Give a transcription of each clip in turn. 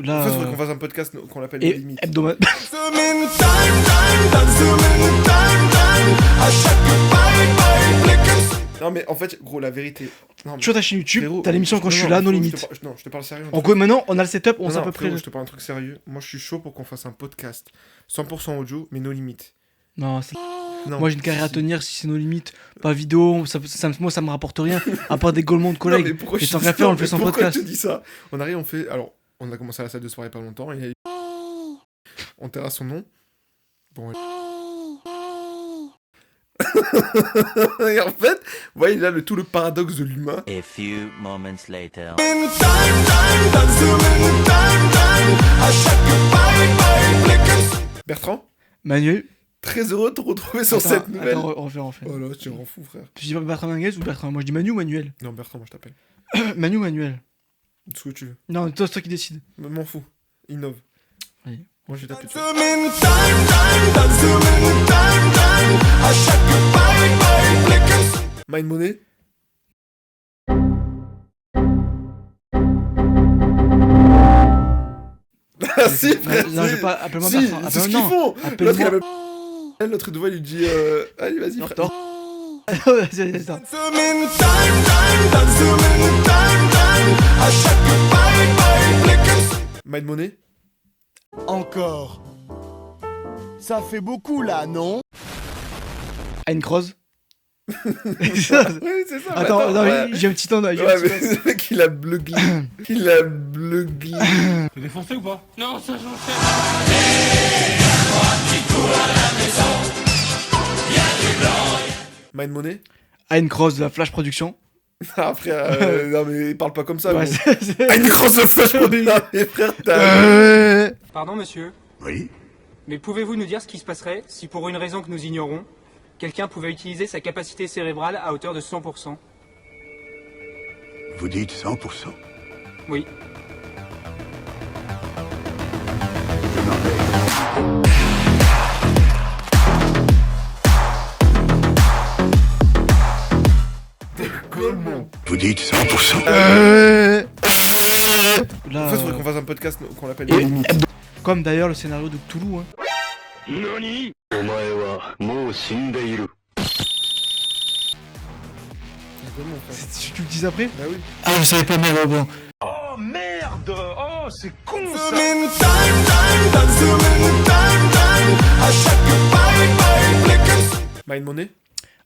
là. Ça, faudrait qu'on fasse un podcast qu'on l'appelle Les Limites. Hebdomadaire. Non, mais en fait, gros, la vérité. Non, mais... Tu vois ta chaîne YouTube, frérot, t'as l'émission quand je suis là, nos limites. Non, je te parle sérieux. En gros, maintenant, on a le setup, on sait à peu près. Frérot, je te parle un truc sérieux. Moi, je suis chaud pour qu'on fasse un podcast 100% audio, mais nos limites. Non, Non, moi j'ai une carrière à tenir si c'est nos limites, pas vidéo, moi ça me rapporte rien, à part des gaulements de Non, collègues. mais pourquoi Et je tant te qu'à dis faire, ça on le fait sans Pourquoi podcast. je te dis ça? On arrive, on fait. Alors, on a commencé à la salle de soirée pas longtemps. Et on taira son nom. Bon. Et en fait, vous voyez là tout le paradoxe de l'humain. A few moments later. Bertrand, Manuel. très heureux de te retrouver sur cette nouvelle. Attends, refais. Oh là, tu me rends fou, frère. Tu dis Bertrand Manguez ou Bertrand? Moi je dis Manu ou Manuel? Non, Bertrand, moi je t'appelle. Manu ou Manuel? Ce que tu veux. Non, toi, c'est toi qui décides. M'en fous. Innove. Oui. Moi, je vais taper dessus. Mind Money. Ah si, frère. Non, je si. vais pas. Appelle-moi Si, Bertrand. c'est ce qu'ils Non, font. L'autre, il appelle-moi. appelle... L'autre, il lui dit allez, vas-y, frère. Attends. Vas-y, attends. Mind Money. Encore. Ça fait beaucoup là, non? Une croise. Oui, c'est ça. Attends, non, ouais. j'ai un petit temps. Ouais, mais ce mec, il a bleu-glis. Il a bleu-glis. T'es défoncé ou pas? Non, ça j'en sais. Mind Money. Une cross de la Flash Production. Ah, frère, non, mais parle pas comme ça. Ouais, gros. c'est- Ah, une grosse flash production. Mais frère, t'as. Pardon, monsieur, Oui. mais pouvez-vous nous dire ce qui se passerait si, pour une raison que nous ignorons, quelqu'un pouvait utiliser sa capacité cérébrale à hauteur de 100%? Vous dites 100%. Oui. Je m'en vais. Vous dites 100%. Là, En fait, faudrait qu'on fasse un podcast qu'on l'appelle et- Les Limites. comme d'ailleurs le scénario de Cthulhu. Hein. Comment, frère Tu le dis après? Bah oui. Ah, je savais pas, mais bon. Oh merde! Oh, c'est con ça! Mind Money.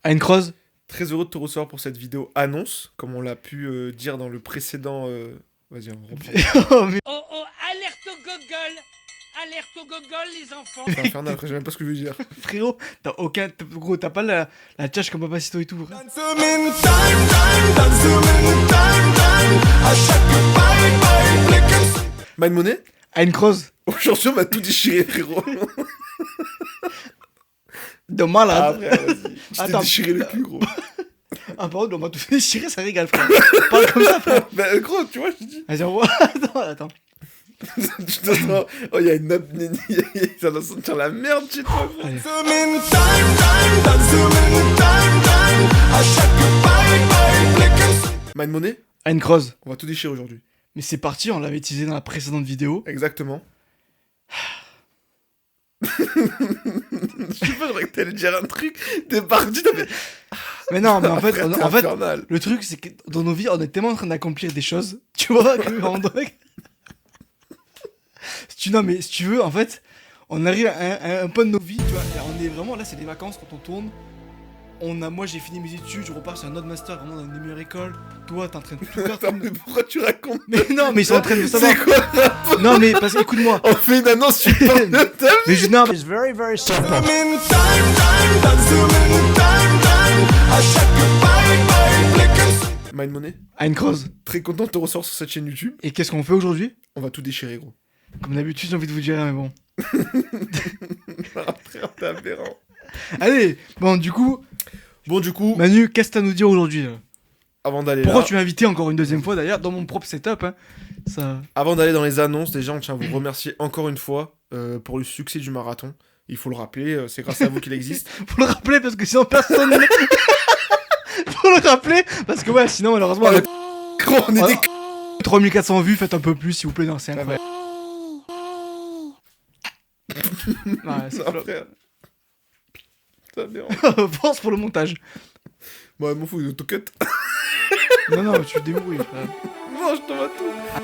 Une cross. Très heureux de te recevoir pour cette vidéo annonce, comme on l'a pu dire dans le précédent. Vas-y, on reprend. Oh, mais... Oh oh, alerte au gogol! Alerte au gogol, les enfants! C'est infernal, après, je sais même pas ce que je veux dire. Frérot, gros, t'as pas la tâche comme Papacito et tout. Frère. Mind Money. Une cross. Aujourd'hui, on m'a tout déchiré, frérot. De malade. Ah, frère, vas-y. Je t'ai Attends. déchiré le cul, gros. Ah, par contre, on m'a tout fait déchirer, ça régale, frère. Parle comme ça, frère. Bah, gros, tu vois, je te dis. Vas-y, on voit. Attends. Tu te sens. Oh, il y a une apnée. Ça doit sentir la merde chez toi, gros. Allez. Mind Money. Une cross. On va tout déchirer aujourd'hui. Mais c'est parti, on l'avait teasé dans la précédente vidéo. Exactement. Je sais pas, j'aurais que t'allais dire un truc. T'es parti, t'as fait. Mais non, mais en fait, Frère, t'es en fait, infernal. le truc, c'est que dans nos vies, on est tellement en train d'accomplir des choses, tu vois, que, à un moment donné- Non, mais si tu veux, en fait, on arrive à un point de nos vies, tu vois, et on est vraiment, là, c'est des vacances quand on tourne. Moi, j'ai fini mes études, je repars sur un autre master, vraiment dans une des meilleures écoles. Toi, t'es en train de tout faire. Attends, mais pourquoi tu racontes? Mais non, mais ils sont en train de savoir. C'est quoi le rapport? Non, mais parce qu'écoute-moi. On fait une annonce, tu parles de ta vie. Mais je, non, mais It's very, very simple. Mind Money. une cross. Très content de te recevoir sur cette chaîne YouTube. Et qu'est-ce qu'on fait aujourd'hui? On va tout déchirer, gros. Comme d'habitude, j'ai envie de vous dire, mais bon. Frère, t'es aberrant. Allez, bon, du coup, Bon, du coup, Manu, qu'est-ce que t'as à nous dire aujourd'hui là? avant d'aller Pourquoi là, tu m'as invité encore une deuxième fois d'ailleurs dans mon propre setup hein. Ça... avant d'aller dans les annonces, déjà, on tient à vous remercier encore une fois pour le succès du marathon. Il faut le rappeler, c'est grâce à vous qu'il existe. Faut le rappeler parce que sinon personne ne... Faut le rappeler parce que ouais sinon malheureusement on a... Gros, on est des 3400 vues, faites un peu plus s'il vous plaît, non c'est incroyable. Ouais, c'est Non, flop. frère. Ça dérange. Pense pour le montage. Bon, m'en fous, autocut. Non, tu te débrouilles, frère. Non, je t'envoie tout.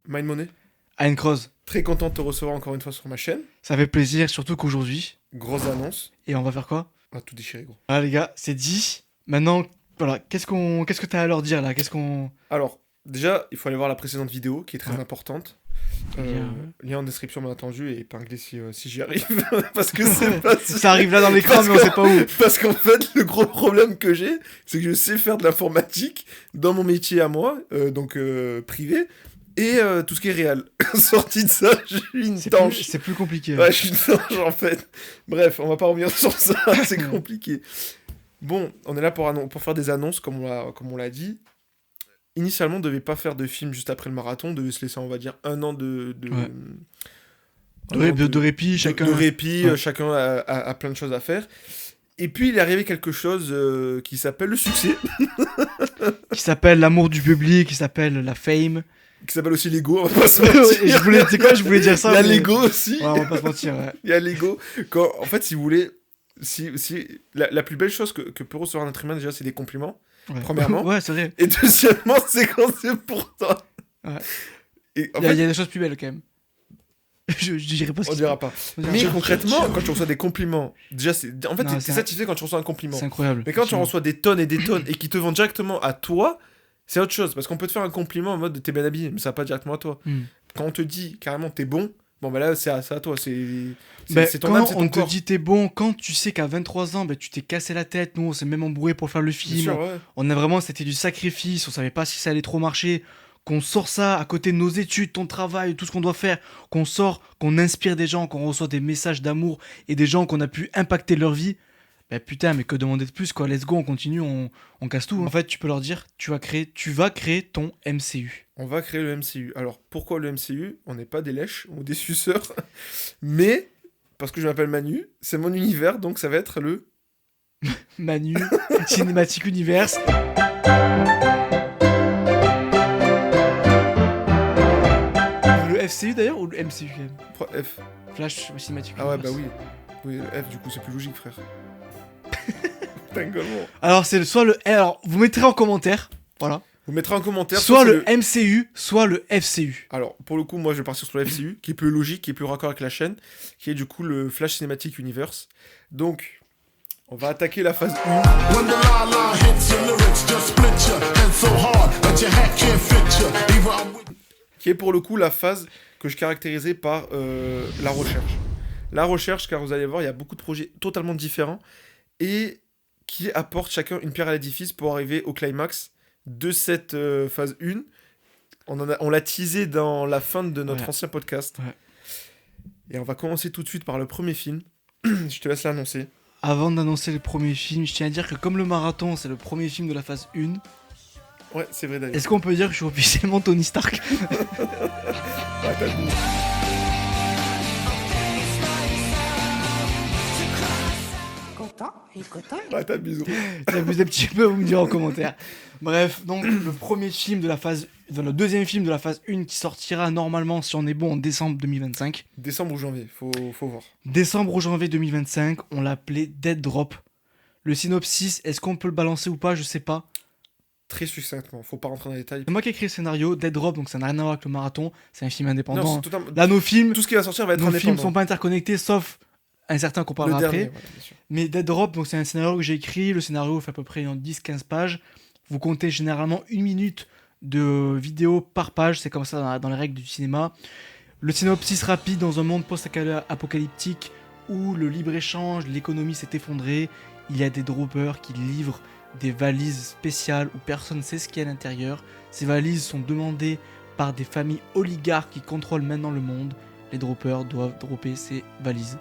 Mind Money, Anne Cross, très content de te recevoir encore une fois sur ma chaîne. ça fait plaisir, surtout qu'aujourd'hui. Grosse annonce. Et on va faire quoi? On va tout déchirer, gros. Voilà, les gars, c'est dit. Maintenant, voilà, qu'est-ce que t'as à leur dire là? Alors, déjà, il faut aller voir la précédente vidéo qui est très Ouais. importante. Lien. Lien en description, bien entendu, et épinglé si j'y arrive. Parce que c'est pas si- Ça arrive là dans l'écran, Parce mais on sait pas où. Parce qu'en fait, le gros problème que j'ai, c'est que je sais faire de l'informatique dans mon métier à moi, donc privé, et tout ce qui est réel. Sorti de ça, je suis une tanche. C'est plus compliqué. Ouais, je suis une tanche en fait. Bref, on va pas revenir sur ça, c'est compliqué. Bon, on est là pour faire des annonces, comme on l'a dit. Initialement, on devait pas faire de film juste après le marathon, on devait se laisser, on va dire, un an de Ouais. De répit, chacun. de répit, Ouais. chacun a plein de choses à faire. Et puis, il est arrivé quelque chose qui s'appelle le succès, Qui s'appelle l'amour du public, qui s'appelle la fame. qui s'appelle aussi l'ego, on va pas se Et mentir. je voulais dire ça. Il y a mais- l'ego aussi. Ouais, on va pas se mentir, ouais. Il y a l'ego. En fait, si vous voulez, la plus belle chose que peut recevoir un être humain, déjà, c'est des compliments. Ouais. Premièrement. Ouais, c'est vrai. Et deuxièmement, c'est quand c'est pour toi. Ouais. Et en Il y a fait, des choses plus belles quand même. Je dirais pas ce on qui dira pas. on dira Mais pas. concrètement, quand tu reçois des compliments, déjà, en fait, Non, t'es c'est satisfait quand tu reçois un compliment. C'est incroyable. Mais quand tu en reçois des tonnes et des tonnes et qui te vendent directement à toi, c'est autre chose. Parce qu'on peut te faire un compliment en mode t'es bien habillé, mais ça va pas directement à toi. Hmm. Quand on te dit carrément t'es bon, bon bah là c'est à toi. Ben, C'est ton quand âme, c'est on ton te corps. dit t'es bon, quand tu sais qu'à 23 ans, ben, tu t'es cassé la tête, nous on s'est même embrouillé pour faire le Bien film, sûr, ouais. on a vraiment, c'était du sacrifice, on savait pas si ça allait trop marcher, qu'on sort ça à côté de nos études, ton travail, tout ce qu'on doit faire, qu'on sort, qu'on inspire des gens, qu'on reçoit des messages d'amour et des gens qu'on a pu impacter leur vie, ben putain, mais que demander de plus quoi, let's go, on continue, on casse tout. En fait, tu peux leur dire, tu vas créer ton MCU. On va créer le MCU. Alors pourquoi le MCU? On n'est pas des lèches ou des suceurs, mais parce que je m'appelle Manu, c'est mon univers, donc ça va être le. Manu, Cinematic Universe. Le FCU d'ailleurs ou le MCU quand même? F. Flash Cinematic Ah ouais, Universe. bah oui. Oui, le F, du coup, c'est plus logique, frère. Tinguement. Alors c'est soit le... Alors vous mettrez en commentaire, voilà. Vous mettrez en commentaire. Soit c'est le MCU, soit le FCU. Alors, pour le coup, moi, je vais partir sur le FCU, qui est plus logique, qui est plus raccord avec la chaîne, qui est du coup le Flash Cinematic Universe. Donc, on va attaquer la phase 1. When the la hits your lyrics, just split your head so hard that your head can't fit you. Either I'm with Qui est pour le coup la phase que je caractérisais par la recherche. La recherche, car vous allez voir, il y a beaucoup de projets totalement différents et qui apportent chacun une pierre à l'édifice pour arriver au climax de cette phase 1. On l'a teasé dans la fin de notre Ouais. ancien podcast. Ouais. Et on va commencer tout de suite par le premier film. Je te laisse l'annoncer. Avant d'annoncer le premier film, je tiens à dire que comme le marathon, c'est le premier film de la phase 1, Ouais, c'est vrai d'ailleurs. est-ce qu'on peut dire que je suis officiellement Tony Stark? Ah, t'as le goût. Content, il est content. Ah, t'as le bisou. J'abuse un petit peu, vous me direz en commentaire. Bref, donc le premier film de la phase... Enfin, le deuxième film de la phase 1 qui sortira normalement, si on est bon, en décembre 2025. Décembre ou janvier, faut voir. Décembre ou janvier 2025, on l'appelait Dead Drop. Le synopsis, est-ce qu'on peut le balancer ou pas? Je sais pas. Très succinctement, faut pas rentrer dans les détails. C'est moi qui ai écrit le scénario, Dead Drop, donc ça n'a rien à voir avec le marathon, c'est un film indépendant. Non, hein. c'est totalement- Là, nos films, tout ce qui va sortir va être nos films indépendant. sont pas interconnectés, sauf un certain qu'on Le parlera dernier, après. voilà, bien sûr. Mais Dead Drop, donc c'est un scénario que j'ai écrit. Le scénario fait à peu près 10-15 pages. Vous comptez généralement 1 minute de vidéo par page. C'est comme ça dans les règles du cinéma. Le synopsis rapide dans un monde post-apocalyptique où le libre-échange, l'économie s'est effondrée. Il y a des droppers qui livrent des valises spéciales où personne ne sait ce qu'il y a à l'intérieur. Ces valises sont demandées par des familles oligarques qui contrôlent maintenant le monde. Les droppers doivent dropper ces valises.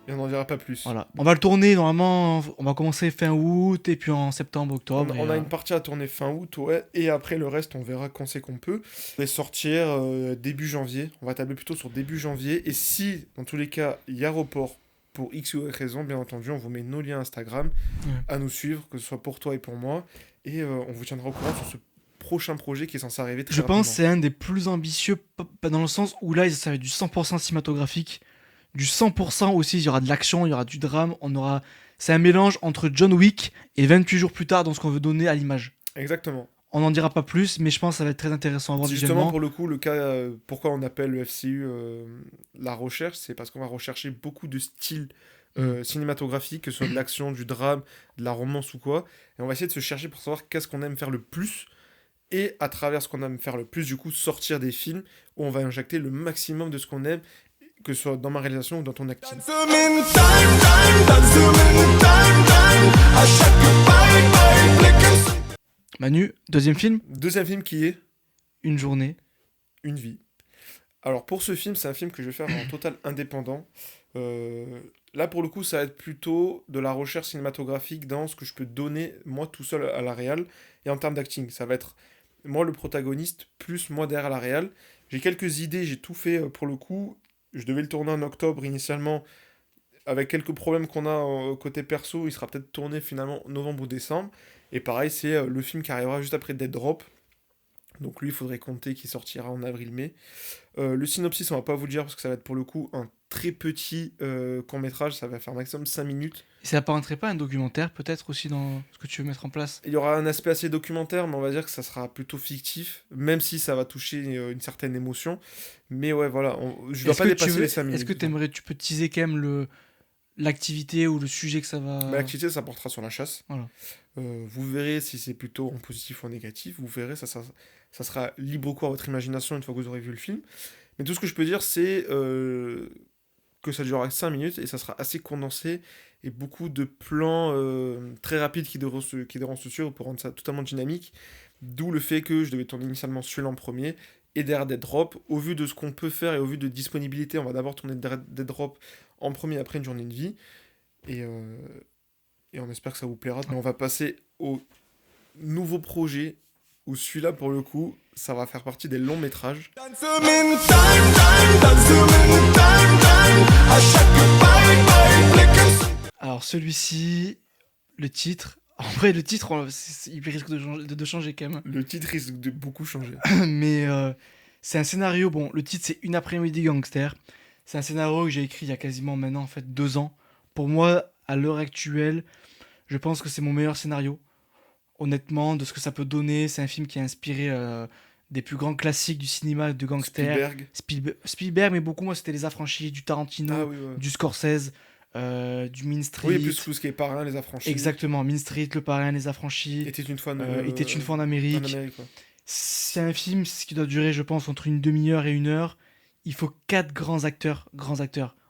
Et on n'en dira pas plus. Voilà. On va le tourner normalement, on va commencer fin août et puis en septembre, On, octobre. on a une partie à tourner fin août, ouais, et après le reste, on verra quand c'est qu'on peut. On va sortir début janvier, on va tabler plutôt sur début janvier, et si, dans tous les cas, il y a report pour X ou Y raison, bien entendu, on vous met nos liens Instagram à nous suivre, que ce soit pour toi et pour moi. Et on vous tiendra au courant sur ce prochain projet qui est censé arriver très rapidement. Je pense que c'est un des plus ambitieux, pas dans le sens où là, ça va être du 100% cinématographique, du 100% aussi, il y aura de l'action, il y aura du drame, c'est un mélange entre John Wick et 28 jours plus tard dans ce qu'on veut donner à l'image. Exactement. On n'en dira pas plus, mais je pense que ça va être très intéressant à voir Justement, visuellement. pour le coup, le cas, pourquoi on appelle le FCU la recherche, c'est parce qu'on va rechercher beaucoup de styles cinématographiques, que ce soit de l'action, du drame, de la romance ou quoi. Et on va essayer de se chercher pour savoir qu'est-ce qu'on aime faire le plus. Et à travers ce qu'on aime faire le plus, du coup, sortir des films où on va injecter le maximum de ce qu'on aime, que ce soit dans ma réalisation ou dans ton acting. Manu, deuxième film, Deuxième film qui est Une journée. Une vie. Alors pour ce film, c'est un film que je vais faire en total indépendant. Là pour le coup, ça va être plutôt de la recherche cinématographique dans ce que je peux donner moi tout seul à la réal. Et en termes d'acting, ça va être moi le protagoniste, plus moi derrière la réal. J'ai quelques idées, j'ai tout fait pour le coup. Je devais le tourner en octobre initialement. Avec quelques problèmes qu'on a côté perso, il sera peut-être tourné finalement novembre ou décembre. Et pareil, c'est le film qui arrivera juste après Dead Drop. Donc lui, il faudrait compter qu'il sortira en avril-mai. Le synopsis, on va pas vous le dire parce que ça va être pour le coup un très petit court-métrage. Ça va faire maximum 5 minutes. Et ça apparaîtrait pas un documentaire peut-être aussi dans ce que tu veux mettre en place? Il y aura un aspect assez documentaire, mais on va dire que ça sera plutôt fictif, même si ça va toucher une certaine émotion. Mais ouais, voilà, je dois pas dépasser les 5 minutes. Est-ce que tu peux teaser quand même l'activité ou le sujet que ça va... L'activité, ça portera sur la chasse. Voilà. Vous verrez si c'est plutôt en positif ou en négatif. Vous verrez, ça sera libre cours à votre imagination une fois que vous aurez vu le film. Mais tout ce que je peux dire, c'est que ça durera 5 minutes et ça sera assez condensé et beaucoup de plans très rapides qui devront se suivre pour rendre ça totalement dynamique. D'où le fait que je devais tourner initialement celui-là en premier et derrière Dead Drop. Au vu de ce qu'on peut faire et au vu de disponibilité, on va d'abord tourner Dead Drop en premier après Une journée de vie. Et on espère que ça vous plaira. Mais on va passer au nouveau projet où celui-là, pour le coup, ça va faire partie des longs métrages. Alors celui-ci, le titre... En vrai, le titre, il risque de changer quand même. Le titre risque de beaucoup changer. Mais c'est un scénario... Bon, le titre, c'est Une après-midi gangster. C'est un scénario que j'ai écrit il y a quasiment maintenant, en fait, 2 ans. Pour moi, à l'heure actuelle, je pense que c'est mon meilleur scénario. Honnêtement, de ce que ça peut donner, c'est un film qui a inspiré des plus grands classiques du cinéma de gangsters. Spielberg, mais beaucoup, moi, c'était Les Affranchis, du Tarantino, du Scorsese, du Mean Street. Oui, plus tout ce qui est Parrain, Les Affranchis. Exactement, Mean Street, Le Parrain, Les Affranchis. Était une fois en Amérique. C'est un film qui doit durer, je pense, entre une demi-heure et 1 heure. Il faut 4 grands acteurs,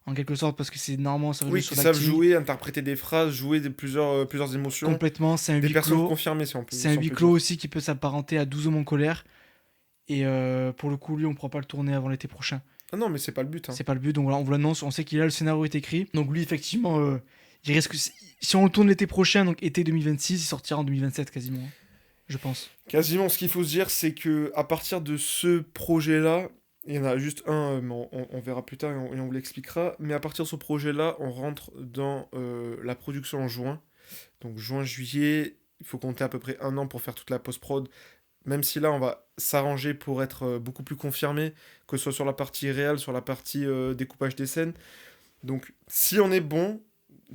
en quelque sorte, parce que c'est normalement ça va jouer sur l'acting. Qui savent jouer, interpréter des phrases, jouer plusieurs émotions. Complètement, c'est un huis clos. Des personnes confirmées, si on peut. C'est un huis clos aussi qui peut s'apparenter à 12 hommes en colère. Et pour le coup, lui, on pourra pas le tourner avant l'été prochain. Ah non, mais c'est pas le but. C'est pas le but, donc voilà, on vous l'annonce, on sait qu'il a le scénario est écrit. Donc lui, effectivement, il risque, si on le tourne l'été prochain, donc été 2026, il sortira en 2027 quasiment, je pense. Quasiment, ce qu'il faut se dire, c'est que à partir de ce projet-là, il y en a juste un, mais on verra plus tard et on vous l'expliquera. Mais à partir de ce projet-là, on rentre dans la production en juin. Donc juin-juillet, il faut compter à peu près 1 an pour faire toute la post-prod. Même si là, on va s'arranger pour être beaucoup plus confirmé, que ce soit sur la partie réelle, sur la partie découpage des scènes. Donc si on est bon,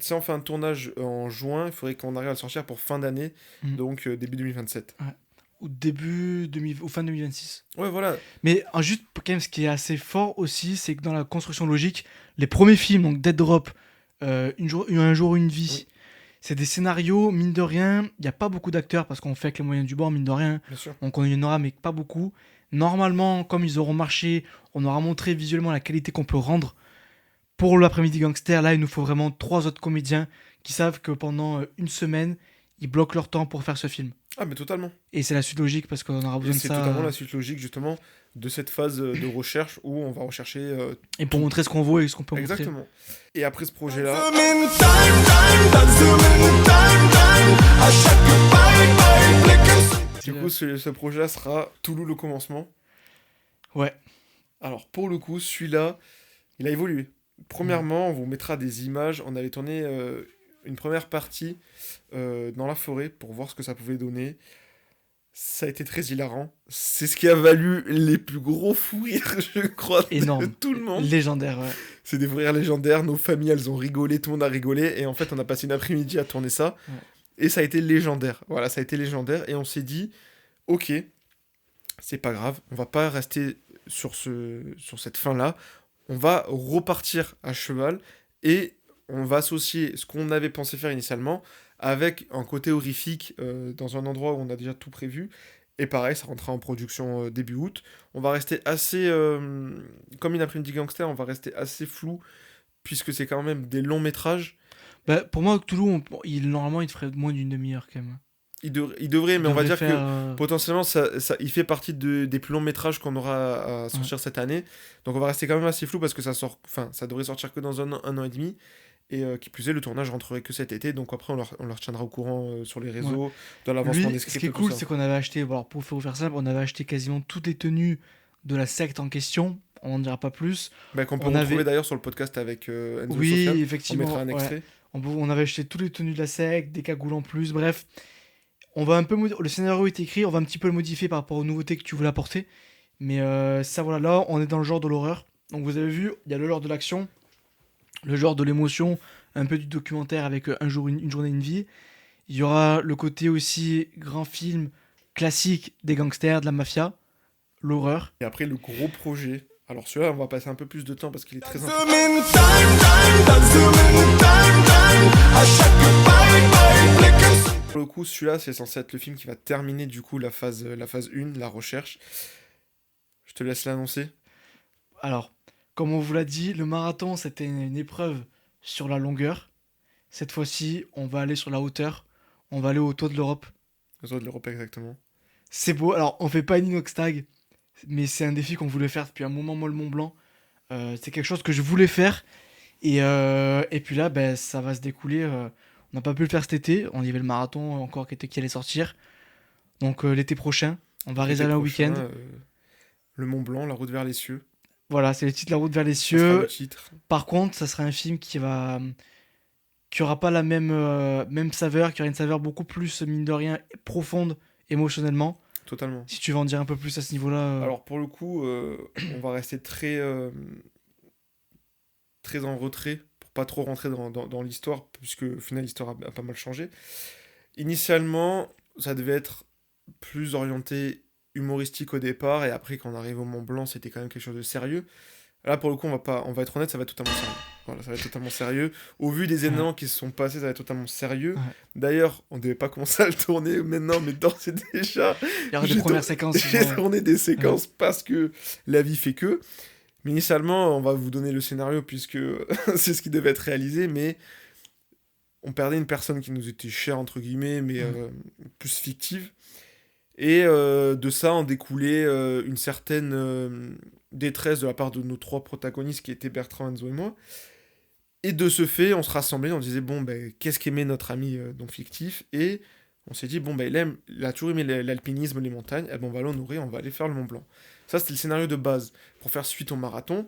si on fait un tournage en juin, il faudrait qu'on arrive à le sortir pour fin d'année, donc début 2027. Ouais. Ou fin 2026. Ouais, voilà. Mais juste, quand même, ce qui est assez fort aussi, c'est que dans la construction logique, les premiers films, donc Dead Drop, Un jour, une vie, c'est des scénarios, mine de rien, il n'y a pas beaucoup d'acteurs, parce qu'on fait avec les moyens du bord, mine de rien. Bien sûr. Donc on y en aura, mais pas beaucoup. Normalement, comme ils auront marché, on aura montré visuellement la qualité qu'on peut rendre. Pour l'après-midi gangster, là, il nous faut vraiment 3 autres comédiens qui savent que pendant 1 semaine, ils bloquent leur temps pour faire ce film. Ah, mais totalement. Et c'est la suite logique parce qu'on aura besoin de ça. C'est totalement la suite logique, justement, de cette phase de recherche où on va rechercher. Et pour montrer ce qu'on vaut et ce qu'on peut montrer. Exactement. Et après ce projet-là. Du coup, ce projet-là sera Toulouse le commencement. Ouais. Alors, pour le coup, celui-là, il a évolué. Premièrement, on vous mettra des images. On avait tourné une première partie dans la forêt pour voir ce que ça pouvait donner. Ça a été très hilarant. C'est ce qui a valu les plus gros fous rires, je crois, Énorme. de tout le monde. Légendaire, ouais. C'est des fous rires légendaires. Nos familles, elles ont rigolé, tout le monde a rigolé. Et en fait, on a passé une après-midi à tourner ça. Ouais. Et ça a été légendaire. Voilà, ça a été légendaire. Et on s'est dit, ok, c'est pas grave. On va pas rester sur cette fin-là. On va repartir à cheval. Et on va associer ce qu'on avait pensé faire initialement avec un côté horrifique dans un endroit où on a déjà tout prévu. Et pareil, ça rentrera en production début août. On va rester assez... comme une après-midi gangster, on va rester assez flou, puisque c'est quand même des longs métrages. Bah, pour moi, Cthulhu, normalement, il te ferait moins d'une demi-heure quand même. Il devrait, mais on va dire faire, que potentiellement, il fait partie des plus longs métrages qu'on aura à sortir cette année. Donc on va rester quand même assez flou, parce que ça devrait sortir que dans un an et demi. Et qui plus est, le tournage rentrerait que cet été, donc après on leur tiendra au courant sur les réseaux, dans l'avancement des scripts. Ce qui est cool, c'est qu'on avait acheté, alors pour vous faire simple, on avait acheté quasiment toutes les tenues de la secte en question, on n'en dira pas plus. Qu'on peut retrouver d'ailleurs sur le podcast avec Enzo Sofiane. Effectivement. On mettra un extrait. On avait acheté toutes les tenues de la secte, des cagoules en plus, bref. On va un peu le scénario est écrit, on va un petit peu le modifier par rapport aux nouveautés que tu voulais apporter. Mais ça, voilà, là, on est dans le genre de l'horreur. Donc vous avez vu, il y a le genre de l'action, le genre de l'émotion, un peu du documentaire avec un jour, une journée, une vie. Il y aura le côté aussi grand film classique des gangsters, de la mafia, l'horreur. Et après, le gros projet. Alors celui-là, on va passer un peu plus de temps parce qu'il est très important. Pour le coup, celui-là, c'est censé être le film qui va terminer du coup la phase 1, la recherche. Je te laisse l'annoncer. Alors, comme on vous l'a dit, le marathon, c'était une épreuve sur la longueur. Cette fois-ci, on va aller sur la hauteur. On va aller au toit de l'Europe. Au toit de l'Europe, exactement. C'est beau. Alors, on fait pas une inox tag, mais c'est un défi qu'on voulait faire depuis un moment, moi, le Mont Blanc. C'est quelque chose que je voulais faire. Et puis là, ça va se découler. On n'a pas pu le faire cet été. On y avait le marathon encore qui allait sortir. Donc, l'été prochain, on va réserver un week-end. Le Mont Blanc, la route vers les cieux. Voilà, c'est le titre, la route vers les Ça sera cieux. le titre. Par contre, ça sera un film qui aura pas la même saveur, qui aura une saveur beaucoup plus, mine de rien, profonde émotionnellement. Totalement. Si tu veux en dire un peu plus à ce niveau-là. Alors pour le coup, on va rester très en retrait pour pas trop rentrer dans l'histoire, puisque au final l'histoire a pas mal changé. Initialement, ça devait être plus orienté humoristique au départ, et après quand on arrive au Mont Blanc, c'était quand même quelque chose de sérieux. Là pour le coup, on va être honnête, ça va être totalement sérieux. Voilà, ça va être totalement sérieux. Au vu des événements qui se sont passés, ça va être totalement sérieux. Ouais. D'ailleurs, on devait pas commencer à le tourner maintenant, mais d'ores et déjà, il y aura des premières séquences. J'ai tourné des séquences parce que la vie fait que. Mais initialement, on va vous donner le scénario puisque c'est ce qui devait être réalisé, mais on perdait une personne qui nous était chère, entre guillemets, mais plus fictive. Et de ça en découlait une certaine détresse de la part de nos trois protagonistes qui étaient Bertrand, Enzo et moi. Et de ce fait, on se rassemblait, on disait, qu'est-ce qu'aimait notre ami donc fictif? Et on s'est dit, il a toujours aimé l'alpinisme, les montagnes, on va l'honorer, on va aller faire le Mont Blanc. Ça, c'était le scénario de base pour faire suite au marathon.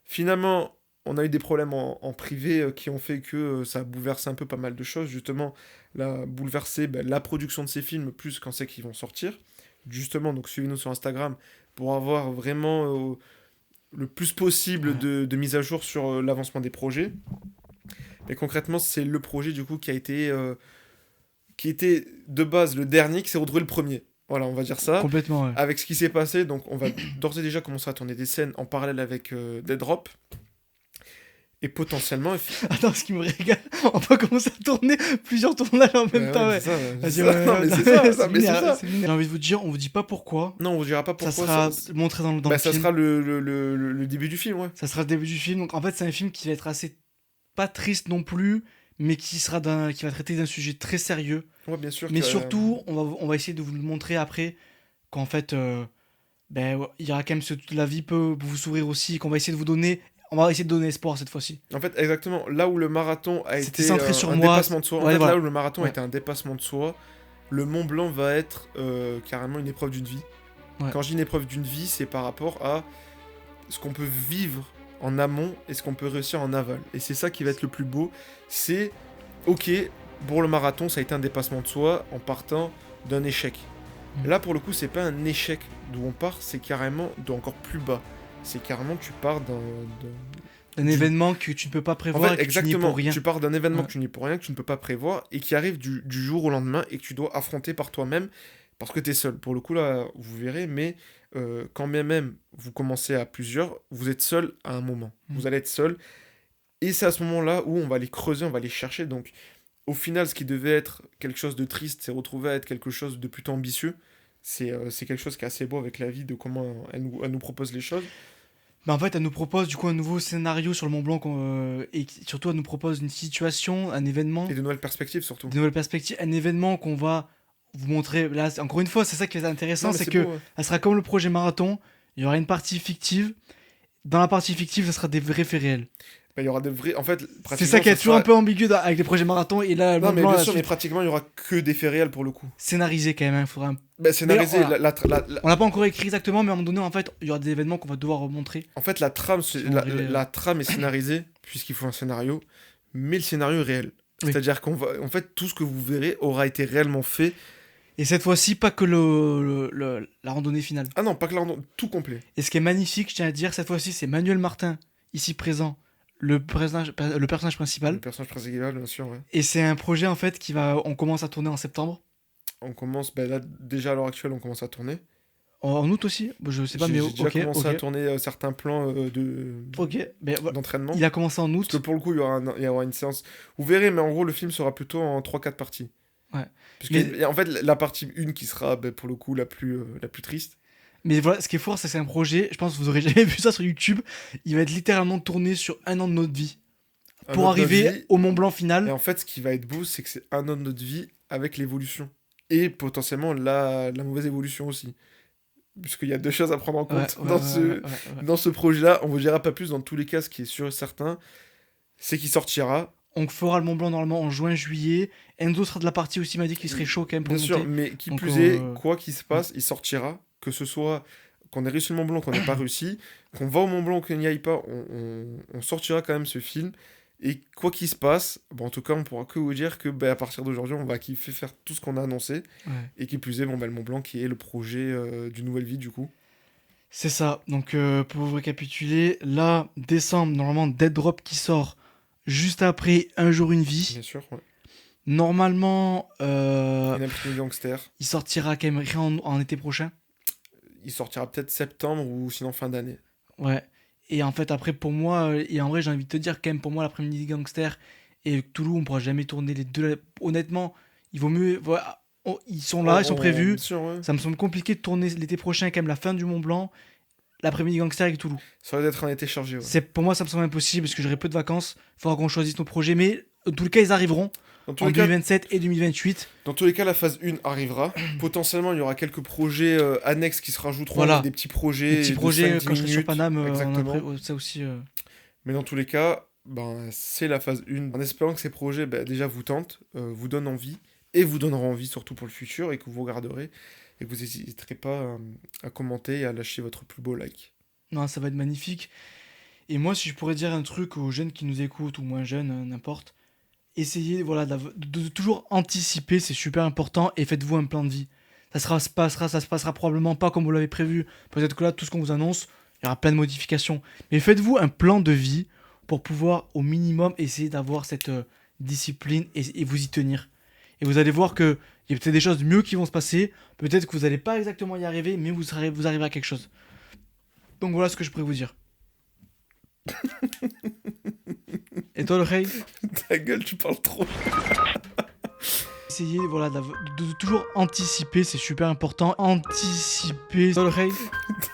Finalement, on a eu des problèmes en privé qui ont fait que ça a bouleversé un peu pas mal de choses, justement, bouleversé la production de ces films, plus quand c'est qu'ils vont sortir. Justement, donc suivez-nous sur Instagram pour avoir vraiment le plus possible de mise à jour sur l'avancement des projets. Mais concrètement, c'est le projet du coup qui était de base le dernier qui s'est retrouvé le premier. Voilà, on va dire ça. Complètement, ouais. Avec ce qui s'est passé, donc on va d'ores et déjà commencer à tourner des scènes en parallèle avec Dead Drop. Et potentiellement... Attends, ce qui me régale, on va commencer à tourner plusieurs tournages en même temps. Ouais. C'est ça. J'ai envie de vous dire, on vous dit pas pourquoi. Non, on vous dira pas pourquoi. Ça sera montré dans le film. Ça sera le début du film, ouais. Ça sera le début du film. Donc en fait, c'est un film qui va être assez... pas triste non plus, mais qui va traiter d'un sujet très sérieux. Ouais, bien sûr. Mais surtout, on va essayer de vous le montrer après, qu'en fait, il y aura quand même la vie peut vous sourire aussi, qu'on va essayer de vous donner... On va essayer de donner espoir cette fois-ci. En fait, exactement. Là où le marathon a été centré sur un dépassement de soi. Là où le marathon a été un dépassement de soi, le Mont Blanc va être carrément une épreuve d'une vie. Ouais. Quand je dis une épreuve d'une vie, c'est par rapport à ce qu'on peut vivre en amont et ce qu'on peut réussir en aval. Et c'est ça qui va être le plus beau. C'est, ok, pour le marathon, ça a été un dépassement de soi en partant d'un échec. Là, pour le coup, c'est pas un échec d'où on part, c'est carrément d'encore plus bas. C'est carrément, tu pars Un événement que tu ne peux pas prévoir en fait, et que tu n'y es pour rien. tu pars d'un événement que tu n'y es pour rien, que tu ne peux pas prévoir, et qui arrive du jour au lendemain, et que tu dois affronter par toi-même, parce que tu es seul. Pour le coup, là, vous verrez, mais quand bien même vous commencez à plusieurs, vous êtes seul à un moment. Vous allez être seul, et c'est à ce moment-là où on va les creuser, on va les chercher. Donc, au final, ce qui devait être quelque chose de triste, s'est retrouvé à être quelque chose de plutôt ambitieux. C'est quelque chose qui est assez beau avec la vie, de comment elle nous propose les choses. Bah en fait, elle nous propose du coup un nouveau scénario sur le Mont Blanc et surtout elle nous propose une situation, un événement, Et de nouvelles perspectives surtout. de nouvelles perspectives, un événement qu'on va vous montrer. Là, encore une fois, c'est ça qui est intéressant, Non, mais c'est que beau, ouais. elle sera comme le projet marathon. Il y aura une partie fictive. Dans la partie fictive, ça sera des vrais faits réels. Bah, il y aura des vrais. En fait, C'est pratiquement, ça qui est toujours sera- un peu ambigu avec les projets marathon et là, le Non, Mont mais Blanc, bien la sûr, mais suite, pratiquement, il y aura que des faits réels pour le coup. scénarisé quand même. Il faudra Bah, scénarisé, Mais voilà. On l'a pas encore écrit exactement, mais à un moment donné, en fait, il y aura des événements qu'on va devoir remontrer. En fait, la trame, la trame est scénarisée, puisqu'il faut un scénario, mais le scénario est réel. Oui. C'est-à-dire en fait, tout ce que vous verrez aura été réellement fait. Et cette fois-ci, pas que la randonnée finale. Ah non, pas que là, tout complet. Et ce qui est magnifique, je tiens à dire, cette fois-ci, c'est Manuel Martin, ici présent, le personnage principal. Le personnage principal, bien sûr, ouais. Et c'est un projet, en fait, on commence à tourner en septembre. On commence, bah, là, déjà à l'heure actuelle, on commence à tourner. En août aussi. Bon, je sais pas, J'ai mais déjà ok. commencé à tourner certains plans Ok. Mais, d'entraînement. il a commencé en Parce que août. pour le coup, il y aura une séance. Vous verrez, mais en gros, le film sera plutôt en 3-4 parties. Ouais. Puisque, en fait, la partie 1 qui sera, bah, pour le coup, la plus triste. Mais voilà, ce qui est fort, c'est que c'est un projet, je pense que vous aurez jamais vu ça sur YouTube. Il va être littéralement tourné sur 1 an de notre vie. Un Pour an de notre arriver vie. au Mont Blanc Et final. en fait, ce qui va être beau, c'est que c'est un an de notre vie avec l'évolution. Et potentiellement la mauvaise évolution aussi. Puisqu'il y a deux choses à prendre en compte Ouais. dans ce projet-là. On ne vous dira pas plus. Dans tous les cas, ce qui est sûr et certain, c'est qu'il sortira. On fera le Mont Blanc normalement en juin-juillet. Enzo sera de la partie aussi, il m'a dit qu'il serait chaud quand même pour Bien sûr, monter. mais qui Donc, plus est, quoi qu'il se passe, il sortira. Que ce soit qu'on ait réussi le Mont Blanc, qu'on n'ait pas réussi, qu'on va au Mont Blanc, qu'on n'y aille pas, on sortira quand même ce film. Et quoi qu'il se passe, bon, en tout cas, on pourra que vous dire que à partir d'aujourd'hui, on va kiffer faire tout ce qu'on a annoncé. Ouais. Et qui plus est, le Mont Blanc qui est le projet d'une nouvelle vie, du coup. C'est ça. Donc pour vous récapituler, là, décembre, normalement, Dead Drop qui sort juste après Un jour une vie. Bien sûr, ouais. Normalement, Inaptitude Gangster. il sortira quand même rien en été prochain. Il sortira peut-être septembre ou sinon fin d'année. Ouais. Et en fait, après, pour moi, et en vrai, j'ai envie de te dire, quand même, pour moi, l'après-midi Gangster et Toulouse, on pourra jamais tourner les deux. Honnêtement, il vaut mieux. Voilà, ils sont là, ils sont prévus. Bien sûr, ouais. Ça me semble compliqué de tourner l'été prochain, quand même, la fin du Mont Blanc, l'après-midi Gangster avec Toulouse. Ça va être un été chargé, ouais. Pour moi, ça me semble impossible parce que j'aurai peu de vacances. Il faudra qu'on choisisse nos projets, mais en tout cas, ils arriveront Dans tous en les cas, 2027 et 2028. Dans tous les cas, la phase 1 arrivera. Potentiellement, il y aura quelques projets annexes qui se rajouteront. Voilà. Des petits projets. Les petits de projets, 5-10 quand je serai sur minutes. Paname, Exactement. ça aussi. Mais dans tous les cas, c'est la phase 1. En espérant que ces projets, déjà, vous tentent, vous donnent envie, et vous donneront envie surtout pour le futur, et que vous regarderez, et que vous n'hésiterez pas à commenter et à lâcher votre plus beau like. Non, ça va être magnifique. Et moi, si je pourrais dire un truc aux jeunes qui nous écoutent, ou moins jeunes, n'importe, essayez de toujours anticiper, c'est super important, et faites-vous un plan de vie. Ça se passera probablement pas comme vous l'avez prévu. Peut-être que là, tout ce qu'on vous annonce, il y aura plein de modifications. Mais faites-vous un plan de vie pour pouvoir, au minimum, essayer d'avoir cette discipline et vous y tenir. Et vous allez voir qu'il y a peut-être des choses mieux qui vont se passer. Peut-être que vous n'allez pas exactement y arriver, mais vous arriverez à quelque chose. Donc voilà ce que je pourrais vous dire. Et toi, le Rey ? Ta gueule, tu parles trop. Essayez de toujours anticiper, c'est super important. Anticiper. Toi, le Rey ?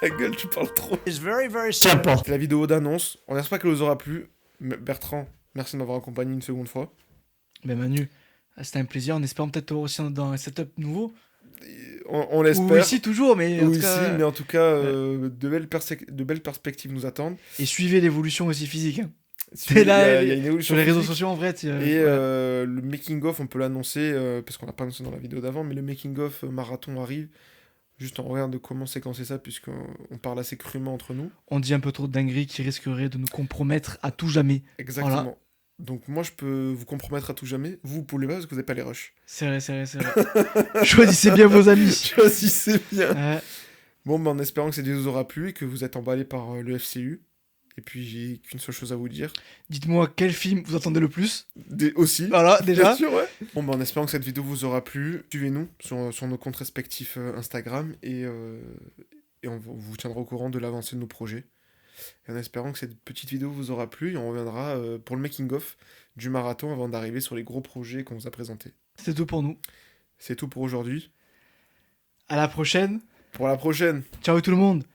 Ta gueule, tu parles trop. It's very, very simple. C'était la vidéo d'annonce. On espère qu'elle vous aura plu. Bertrand, merci de m'avoir accompagné une seconde fois. Ben Manu, c'était un plaisir. On espère peut-être aussi dans un setup nouveau. On l'espère. Ou ici toujours, mais en Ou tout ici, cas, mais en tout cas, de belles perspectives nous attendent. et suivez l'évolution aussi physique. Hein. Il y là, a une évolution Sur les réseaux physique. sociaux, en vrai. Et ouais. le making-of, on peut l'annoncer, parce qu'on l'a pas annoncé dans la vidéo d'avant, mais le making-of marathon arrive. Juste on regarde comment séquencer ça, puisqu'on parle assez crûment entre nous. On dit un peu trop de dingueries qui risqueraient de nous compromettre à tout jamais. Exactement. Voilà. Donc moi je peux vous compromettre à tout jamais, vous pouvez pas parce que vous n'avez pas les rushs. C'est vrai, c'est vrai, c'est vrai. Choisissez bien vos amis. Choisissez bien. Ouais. Bon, en espérant que cette vidéo vous aura plu et que vous êtes emballés par le FCU. Et puis j'ai qu'une seule chose à vous dire. Dites-moi quel film vous attendez le plus. Aussi. Voilà, déjà. Bien sûr, ouais. Bon, en espérant que cette vidéo vous aura plu, suivez-nous sur nos comptes respectifs Instagram et on vous tiendra au courant de l'avancée de nos projets. Et en espérant que cette petite vidéo vous aura plu, et on reviendra pour le making-of du marathon avant d'arriver sur les gros projets qu'on vous a présentés. C'est tout pour nous. C'est tout pour aujourd'hui. À la prochaine. Pour la prochaine. Ciao tout le monde.